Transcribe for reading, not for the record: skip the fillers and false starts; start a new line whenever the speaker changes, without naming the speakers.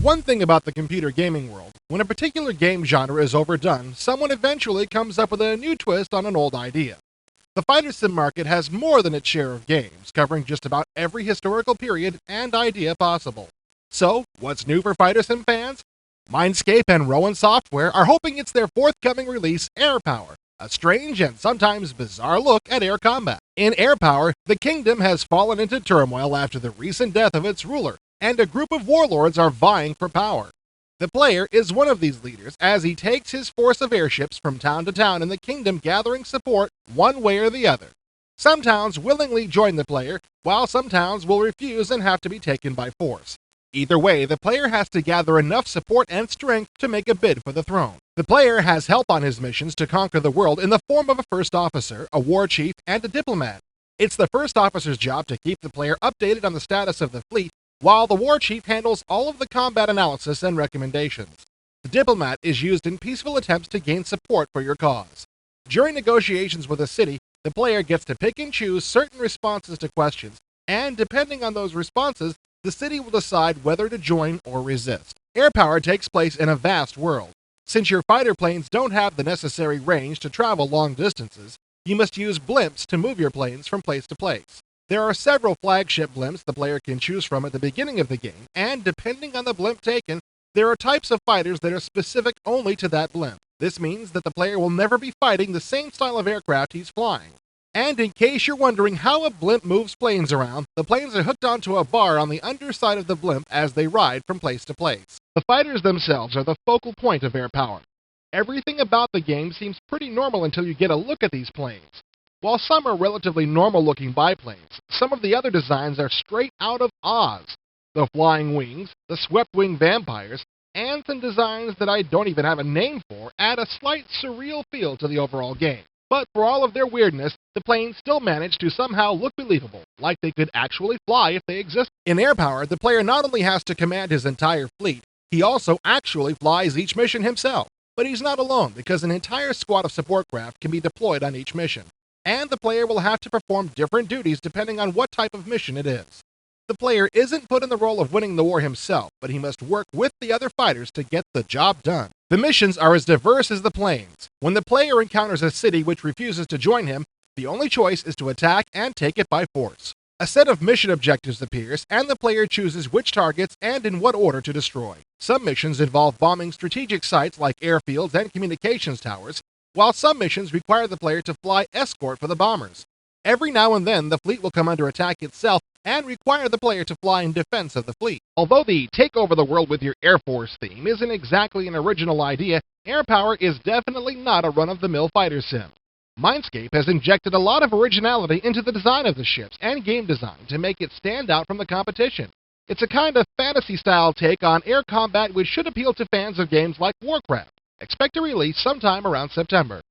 One thing about the computer gaming world, when a particular game genre is overdone, someone eventually comes up with a new twist on an old idea. The fighter sim market has more than its share of games, covering just about every historical period and idea possible. So, what's new for fighter sim fans? Mindscape and Rowan Software are hoping it's their forthcoming release, Air Power, a strange and sometimes bizarre look at air combat. In Air Power, the kingdom has fallen into turmoil after the recent death of its ruler, and a group of warlords are vying for power. The player is one of these leaders as he takes his force of airships from town to town in the kingdom gathering support one way or the other. Some towns willingly join the player, while some towns will refuse and have to be taken by force. Either way, the player has to gather enough support and strength to make a bid for the throne. The player has help on his missions to conquer the world in the form of a first officer, a war chief, and a diplomat. It's the first officer's job to keep the player updated on the status of the fleet, while the war chief handles all of the combat analysis and recommendations. The diplomat is used in peaceful attempts to gain support for your cause. During negotiations with a city, the player gets to pick and choose certain responses to questions, and depending on those responses, the city will decide whether to join or resist. Air Power takes place in a vast world. Since your fighter planes don't have the necessary range to travel long distances, you must use blimps to move your planes from place to place. There are several flagship blimps the player can choose from at the beginning of the game, and depending on the blimp taken, there are types of fighters that are specific only to that blimp. This means that the player will never be fighting the same style of aircraft he's flying. And in case you're wondering how a blimp moves planes around, the planes are hooked onto a bar on the underside of the blimp as they ride from place to place. The fighters themselves are the focal point of Air Power. Everything about the game seems pretty normal until you get a look at these planes. While some are relatively normal-looking biplanes, some of the other designs are straight out of Oz. The flying wings, the swept-wing vampires, and some designs that I don't even have a name for add a slight surreal feel to the overall game. But for all of their weirdness, the planes still manage to somehow look believable, like they could actually fly if they exist. In Air Power, the player not only has to command his entire fleet, he also actually flies each mission himself. But he's not alone, because an entire squad of support craft can be deployed on each mission, and the player will have to perform different duties depending on what type of mission it is. The player isn't put in the role of winning the war himself, but he must work with the other fighters to get the job done. The missions are as diverse as the planes. When the player encounters a city which refuses to join him, the only choice is to attack and take it by force. A set of mission objectives appears, and the player chooses which targets and in what order to destroy. Some missions involve bombing strategic sites like airfields and communications towers, while some missions require the player to fly escort for the bombers. Every now and then, the fleet will come under attack itself and require the player to fly in defense of the fleet. Although the take over the world with your Air Force theme isn't exactly an original idea, Air Power is definitely not a run-of-the-mill fighter sim. Mindscape has injected a lot of originality into the design of the ships and game design to make it stand out from the competition. It's a kind of fantasy-style take on air combat which should appeal to fans of games like Warcraft. Expect a release sometime around September.